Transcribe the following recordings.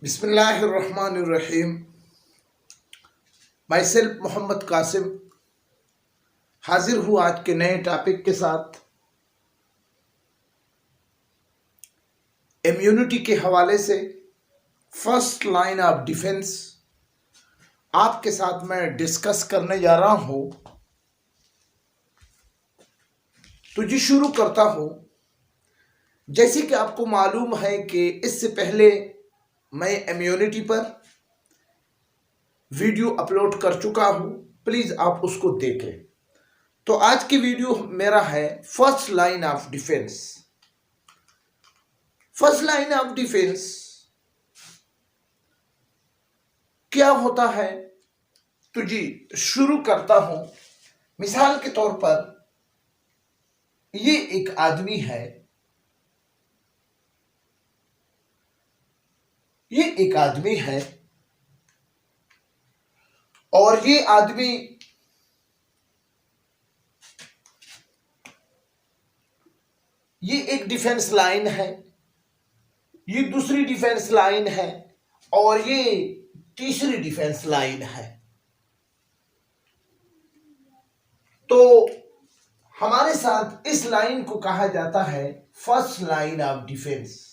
बिस्मिल्लाहिर्रहमानिर्रहीम। My self Mohammad Qasim हाजिर हूँ आज के नए टॉपिक के साथ। इम्यूनिटी के हवाले से फर्स्ट लाइन ऑफ डिफेंस आपके साथ मैं डिस्कस करने जा रहा हूँ। तो जी शुरू करता हूँ। जैसे कि आपको मालूम है कि इससे पहले मैं इम्यूनिटी पर वीडियो अपलोड कर चुका हूँ, प्लीज़ आप उसको देखें। तो आज की वीडियो मेरा है first line of defence. First line of defence क्या होता है? तो जी शुरू करता हूं। मिसाल के तौर पर ये एक आदमी है, ये एक आदमी है और ये आदमी ये एक डिफेंस लाइन है, ये दूसरी डिफेंस लाइन है और ये तीसरी डिफेंस लाइन है। तो हमारे साथ इस लाइन को कहा जाता है फर्स्ट लाइन ऑफ डिफेंस।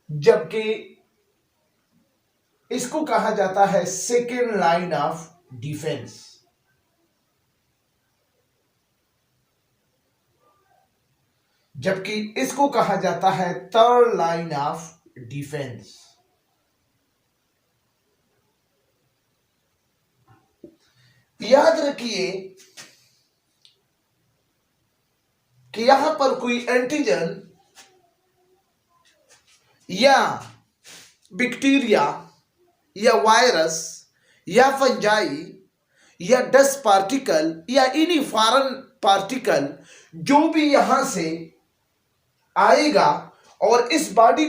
जबकि इसको कहा जाता है सेकेंड लाइन ऑफ डिफेंस। जबकि इसको कहा जाता है थर्ड लाइन ऑफ डिफेंस। याद रखिए कि यहां पर कोई एंटीजन या बैक्टीरिया या वायरस या फंजाई या डस्ट पार्टिकल या एनी फॉरेन पार्टिकल जो भी यहां से आएगा और इस बॉडी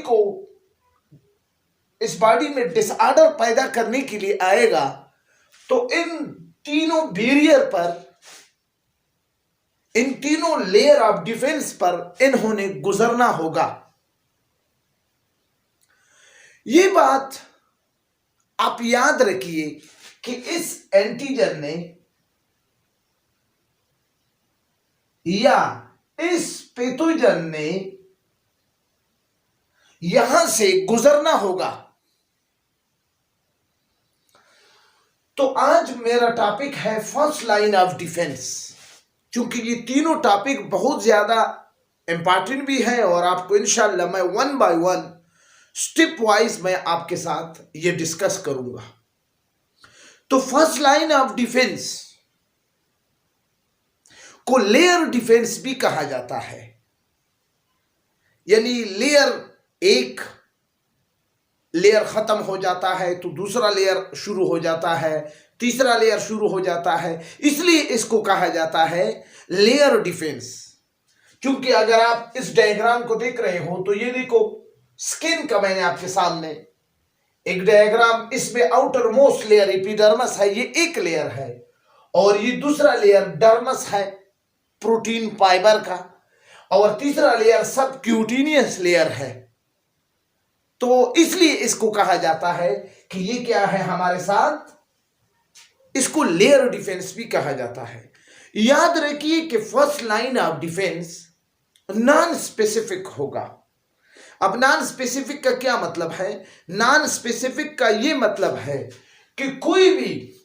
में डिसऑर्डर पैदा करने के लिए आएगा, तो इन तीनों बैरियर पर, इन तीनों लेयर ऑफ डिफेंस पर इन्होंने गुजरना होगा। ये बात आप याद रखिए कि इस एंटीजन ने या इस पैथोजन ने यहां से गुजरना होगा। तो आज मेरा टॉपिक है फर्स्ट लाइन ऑफ डिफेंस। क्योंकि ये तीनों टॉपिक बहुत ज्यादा इंपॉर्टेंट भी है और आपको इंशाल्लाह मैं one by one step wise मैं आपके साथ ये डिस्कस करूंगा। तो फर्स्ट लाइन ऑफ डिफेंस को लेयर डिफेंस भी कहा जाता है। यानी एक लेयर खत्म हो जाता है तो दूसरा लेयर शुरू हो जाता है, तीसरा लेयर शुरू हो जाता है, इसलिए इसको कहा जाता है लेयर डिफेंस। क्योंकि अगर आप इस डायग्राम को देख रहे हो तो ये देखो, स्किन का मैंने आपके सामने एक डायग्राम, इसमें आउटर मोस्ट लेयर एपिडर्मिस है, ये एक लेयर है, और ये दूसरा लेयर डर्मस है प्रोटीन फाइबर का, और तीसरा लेयर सबक्यूटेनियस लेयर है। तो इसलिए इसको कहा जाता है कि ये क्या है हमारे साथ, इसको लेयर डिफेंस भी कहा जाता है। याद रखिए कि first line of defence non specific होगा। अब नॉन स्पेसिफिक का क्या मतलब है? नॉन स्पेसिफिक का ये मतलब है कि कोई भी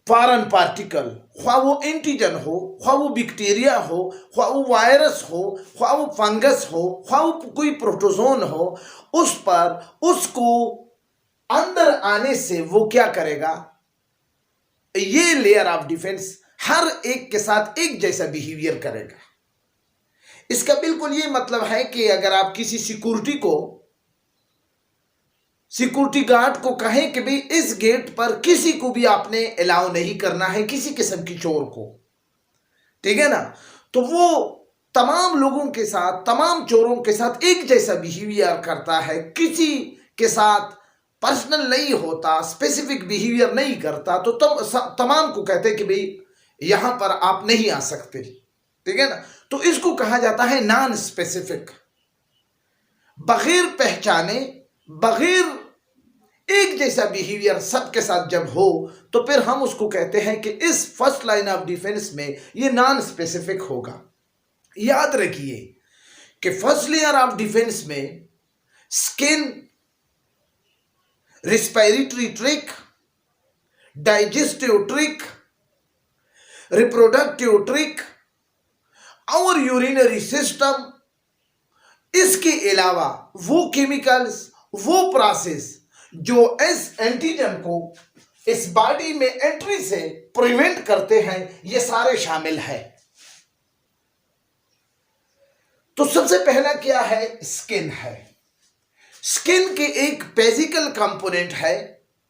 फॉरेन पार्टिकल, ख्वा वो एंटीजन हो, ख्वा वो बैक्टीरिया हो, ख्वा वो वायरस हो, ख्वा वो फंगस हो, ख्वा वो कोई प्रोटोजोन हो, उस पर उसको अंदर आने से वो क्या करेगा, ये लेयर ऑफ डिफेंस हर एक के साथ एक जैसा बिहेवियर करेगा। इसका बिल्कुल ये मतलब है कि अगर आप किसी सिक्योरिटी गार्ड को कहें कि भाई इस गेट पर किसी को भी आपने अलाउ नहीं करना है, किसी किस्म की चोर को, ठीक है ना, तो वो तमाम लोगों के साथ, तमाम चोरों के साथ एक जैसा बिहेवियर करता है, किसी के साथ पर्सनल नहीं होता, स्पेसिफिक बिहेवियर नहीं करता। तो तमाम को कहते कि भाई यहां पर आप नहीं आ सकते, ठीक है ना। तो इसको कहा जाता है नॉन स्पेसिफिक, बगैर पहचाने, बगैर एक जैसा बिहेवियर सबके साथ जब हो तो फिर हम उसको कहते हैं कि इस फर्स्ट लाइन ऑफ डिफेंस में ये नॉन स्पेसिफिक होगा। याद रखिए कि फर्स्ट लेयर ऑफ डिफेंस में skin, respiratory tract, digestive tract, reproductive tract और यूरिनरी सिस्टम, इसके अलावा वो केमिकल्स, वो प्रोसेस जो इस एंटीजन को इस बॉडी में एंट्री से प्रिवेंट करते हैं, ये सारे शामिल है। तो सबसे पहला क्या है? स्किन है। स्किन के एक फिजिकल कंपोनेंट है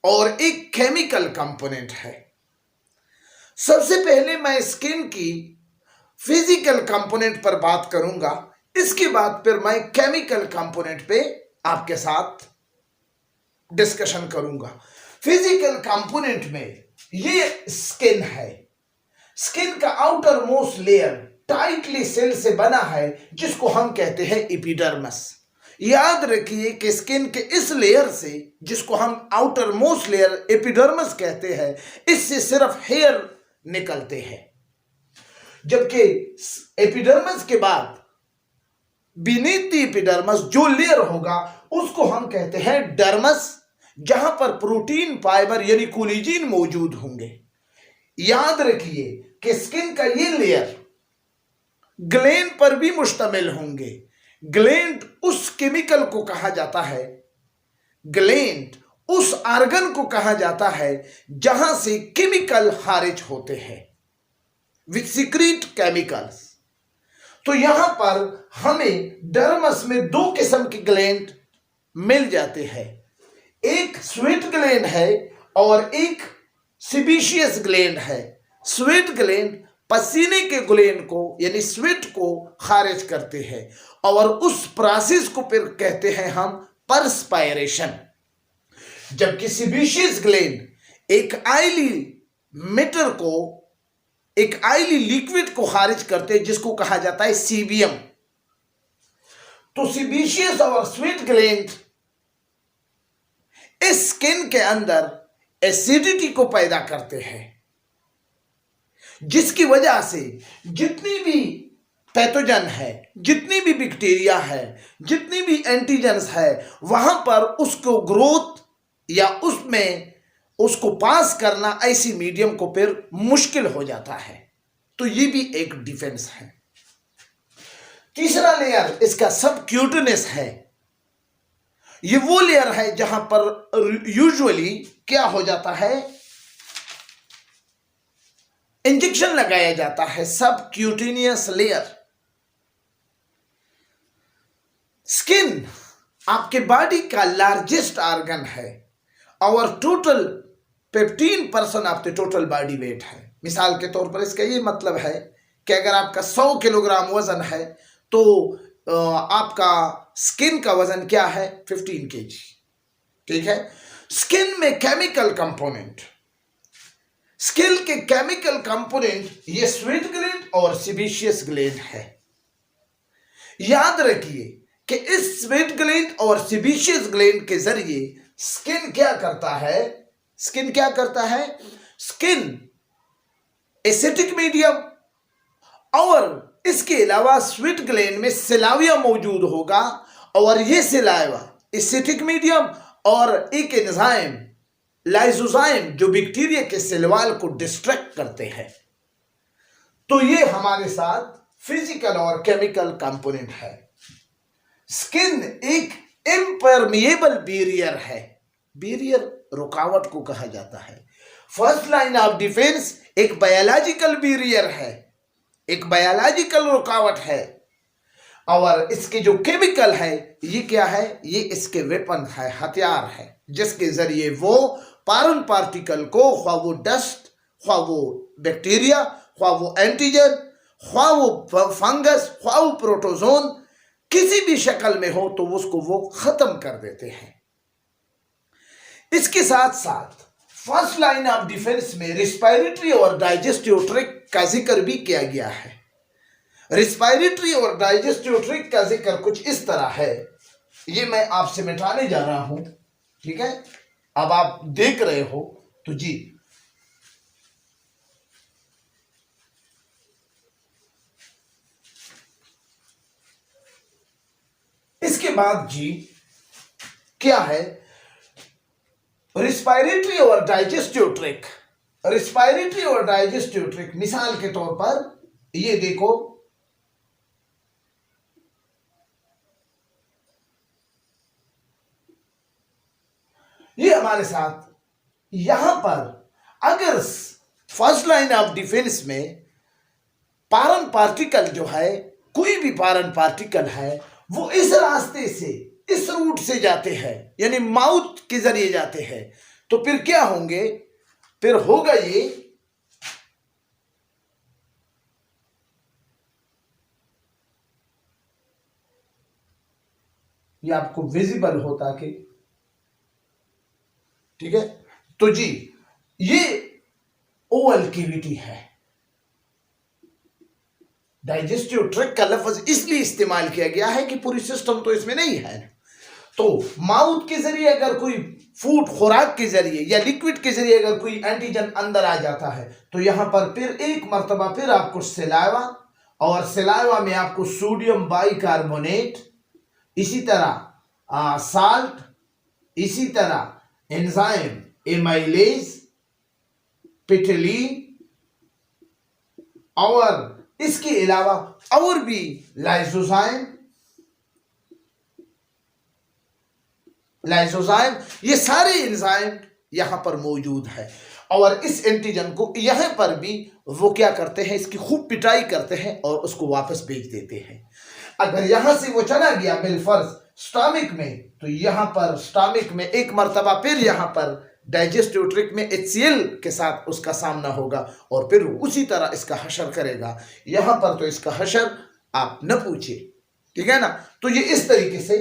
और एक केमिकल कंपोनेंट है। सबसे पहले मैं स्किन की फिजिकल कंपोनेंट पर बात करूंगा, इसके बाद फिर मैं केमिकल कंपोनेंट पे आपके साथ डिस्कशन करूंगा। फिजिकल कंपोनेंट में ये स्किन है। स्किन का outermost layer tightly cell से बना है जिसको हम कहते हैं एपिडर्मिस। याद रखिए कि स्किन के इस लेयर से, जिसको हम आउटर मोस्ट लेयर एपिडर्मिस कहते हैं, इससे सिर्फ हेयर निकलते हैं, जबकि एपिडर्मिस के बाद बीनीथ द एपिडर्मिस जो लेयर होगा उसको हम कहते हैं डर्मस, जहां पर प्रोटीन, फाइबर यानी कोलेजन मौजूद होंगे। याद रखिए कि स्किन का ये लेयर ग्लैंड पर भी मुश्तमिल होंगे। ग्लैंड उस केमिकल को कहा जाता है, ग्लैंड उस आर्गन को कहा जाता है जहां से केमिकल खारिज होते हैं, विच सीक्रेट केमिकल्स। तो यहां पर हमें डर्मस में दो किस्म के ग्लैंड मिल जाते हैं, एक स्वेट ग्लैंड है और एक सीबेशियस ग्लैंड है। स्वेट ग्लैंड पसीने के ग्लैंड को यानी स्वेट को खारिज करते हैं और उस प्रोसेस को फिर कहते हैं हम परस्पायरेशन, जबकि सीबेशियस ग्लैंड एक आयली मैटर को, एक आयली लिक्विड को खारिज करते हैं जिसको कहा जाता है सीबियम। तो सीबेशियस और स्वेट ग्लैंड इस स्किन के अंदर एसिडिटी को पैदा करते हैं, जिसकी वजह से जितनी भी पैथोजन है, जितनी भी बैक्टीरिया है, जितनी भी एंटीजन्स है, वहां पर उसको ग्रोथ या उसमें उसको पास करना ऐसी मीडियम को फिर मुश्किल हो जाता है। तो ये भी एक डिफेंस है। तीसरा लेयर इसका सबक्यूटेनियस है। ये वो लेयर है जहां पर यूजुअली क्या हो जाता है, इंजेक्शन लगाया जाता है, सबक्यूटेनियस लेयर। स्किन आपके बॉडी का लार्जेस्ट ऑर्गन है और total 15% of the total body weight है। मिसाल के तौर पर इसका ये मतलब है कि अगर आपका 100 किलोग्राम वजन है तो आपका स्किन का वजन क्या है? 15 kg। ठीक है। स्किन में केमिकल कंपोनेंट, स्किन के केमिकल कंपोनेंट ये स्वेट ग्लैंड और सीबेशियस ग्लैंड है। याद रखिए कि इस स्वेट ग्लैंड और सीबेशियस ग्लैंड के जरिए स्किन क्या करता है? स्किन क्या करता है? स्किन एसिडिक मीडियम और इसके अलावा स्वेट ग्लैंड में सिलाविया मौजूद होगा और ये सिलावा एसिटिक मीडियम और एक एंजाइम लाइसोजाइम जो बैक्टीरिया के सेलवाल को डिस्ट्रैक्ट करते हैं। तो ये हमारे साथ फिजिकल और केमिकल कंपोनेंट है। स्किन एक इम्परमिएबल बैरियर है। बैरियर रुकावट को कहा जाता है। फर्स्ट लाइन ऑफ डिफेंस एक बायोलॉजिकल बैरियर है, एक बायोलॉजिकल रुकावट है और इसके जो केमिकल है ये क्या है? ये इसके वेपन है, हथियार है, जिसके जरिए वो फॉरेन पार्टिकल को, ख्वाह वो डस्ट, ख्वाह वो बैक्टीरिया, ख्वाह वो एंटीजन, ख्वाह वो फंगस, ख्वाह वो प्रोटोजोन, किसी भी शक्ल में हो तो उसको वो खत्म कर देते हैं। इसके साथ साथ फर्स्ट लाइन ऑफ डिफेंस में रिस्पिरेटरी और डाइजेस्टिव ट्रैक्ट का जिक्र भी किया गया है। रिस्पायरेटरी और डाइजेस्टिव ट्रैक्ट का जिक्र कुछ इस तरह है, ये मैं आपसे मिटाने जा रहा हूं, ठीक है। अब आप देख रहे हो तो जी, इसके बाद जी क्या है, रिस्पायरेटरी और डाइजेस्टिव ट्रैक्ट। रिस्पायरेटरी और डाइजेस्टिव ट्रैक्ट मिसाल के तौर पर ये देखो, ये हमारे साथ यहां पर अगर फर्स्ट लाइन ऑफ डिफेंस में पारन पार्टिकल जो है, कोई भी पारन पार्टिकल है, वो इस रास्ते से, इस रूट से जाते हैं, यानी माउथ के जरिए जाते हैं, तो फिर क्या होंगे, फिर होगा ये आपको विजिबल होता कि, ठीक है। तो जी ये ओवल कैविटी है। डाइजेस्टिव ट्रैक्ट का लफ्ज इसलिए इस्तेमाल किया गया है कि पूरी सिस्टम तो इसमें नहीं है। तो माउथ के जरिए अगर कोई फूड, खुराक के जरिए या लिक्विड के जरिए अगर कोई एंटीजन अंदर आ जाता है, तो यहां पर फिर एक मर्तबा फिर आपको सिलावा, और सिलावा में आपको सोडियम बाइकार्बोनेट, इसी तरह साल्ट, इसी तरह एंजाइम एमाइलेज, पिटिलीन, और इसके अलावा और भी लाइसोजाइम, ये सारे एंजाइम यहां पर मौजूद है। और इस एंटीजन को यहां पर भी वो क्या करते हैं, इसकी खूब पिटाई करते हैं और उसको वापस भेज देते हैं। अगर यहां से वो चला गया बिलफर्ज स्टमक में, तो यहां पर स्टमक में एक मर्तबा फिर यहां पर डाइजेस्टिव ट्रैक्ट में HCl के साथ उसका सामना होगा, और फिर उसी तरह इसका हशर करेगा। यहां पर तो इसका हशर आप न पूछिए, ठीक है ना। तो ये इस तरीके से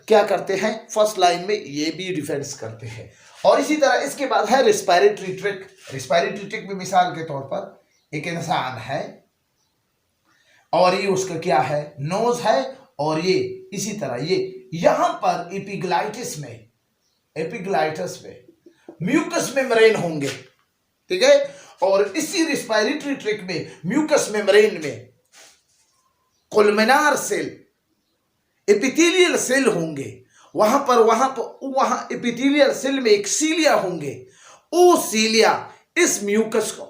क्या करते हैं, फर्स्ट लाइन में ये भी डिफेंस करते हैं। और इसी तरह इसके बाद है रिस्पायरेटरी ट्रैक्ट। रिस्पायरेटरी ट्रैक्ट में मिसाल के तौर पर एक इंसान है, और ये उसका क्या है, नोज है, और ये इसी तरह ये यहां पर एपिग्लाइटिस में म्यूकस मेम्ब्रेन होंगे, ठीक है। और इसी रिस्पायरेटरी ट्रैक्ट में म्यूकस मेम्ब्रेन में कोलमेनार सेल, एपिथेलियल सेल होंगे, वहां एपिथेलियल सेल में एक सीलिया होंगे। वो सीलिया इस म्यूकस को,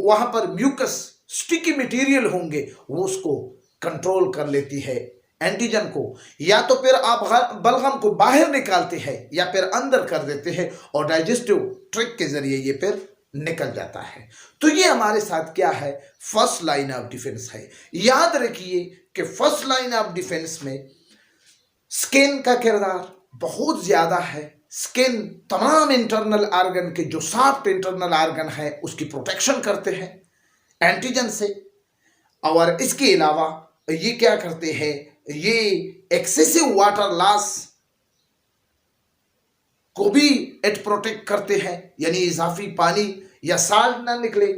वहां पर म्यूकस स्टिकी मटेरियल होंगे, वो उसको कंट्रोल कर लेती है एंटीजन को। या तो फिर आप बलगम को बाहर निकालते हैं या फिर अंदर कर देते हैं, और डाइजेस्टिव ट्रैक्ट के जरिए ये फिर निकल जाता है। तो ये हमारे साथ क्या है, फर्स्ट लाइन ऑफ डिफेंस है। याद रखिए कि फर्स्ट लाइन ऑफ डिफेंस में स्किन का किरदार बहुत ज्यादा है। स्किन तमाम इंटरनल ऑर्गन के, जो सॉफ्ट इंटरनल ऑर्गन है, उसकी प्रोटेक्शन करते हैं एंटीजन से। और इसके अलावा ये क्या करते हैं, ये एक्सेसिव वाटर लॉस को भी इट प्रोटेक्ट करते हैं, यानी इजाफी पानी या साल्ट ना निकले।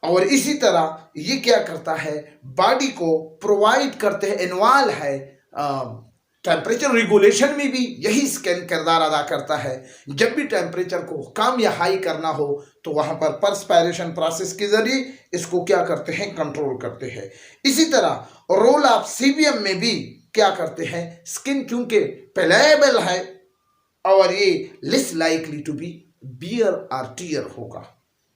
और इसी तरह ये क्या करता है, बॉडी को प्रोवाइड करते हैं, इन्वॉल्व है टेम्परेचर रेगुलेशन में भी यही स्किन किरदार अदा करता है। जब भी टेम्परेचर को कम या हाई करना हो, तो वहां पर पर्सपायरेशन प्रोसेस के जरिए इसको क्या करते हैं, कंट्रोल करते हैं। इसी तरह रोल ऑफ सीबियम में भी क्या करते हैं, स्किन चूंकि पेलेबल है और ये less likely to be wear और टीयर होगा,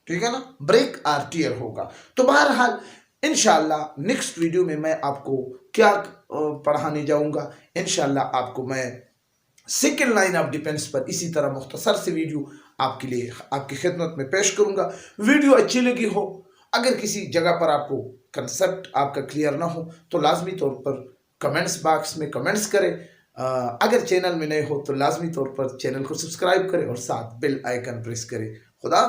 ठीक है ना, ब्रेक और टीयर होगा। तो बहरहाल इंशाल्लाह नेक्स्ट वीडियो में मैं आपको क्या पढ़ाने जाऊंगा, इंशाल्लाह आपको मैं सेकेंड लाइन ऑफ डिफेंस पर इसी तरह मुख्तसर से वीडियो आपके लिए आपकी खिदमत में पेश करूंगा। वीडियो अच्छी लगी हो, अगर किसी जगह पर आपको कंसेप्ट आपका क्लियर ना हो, तो लाजमी तौर पर कमेंट्स बॉक्स में कमेंट्स करें। अगर चैनल में नए हो तो लाजमी तौर पर चैनल को सब्सक्राइब करें और साथ बेल आइकन प्रेस करें। खुदा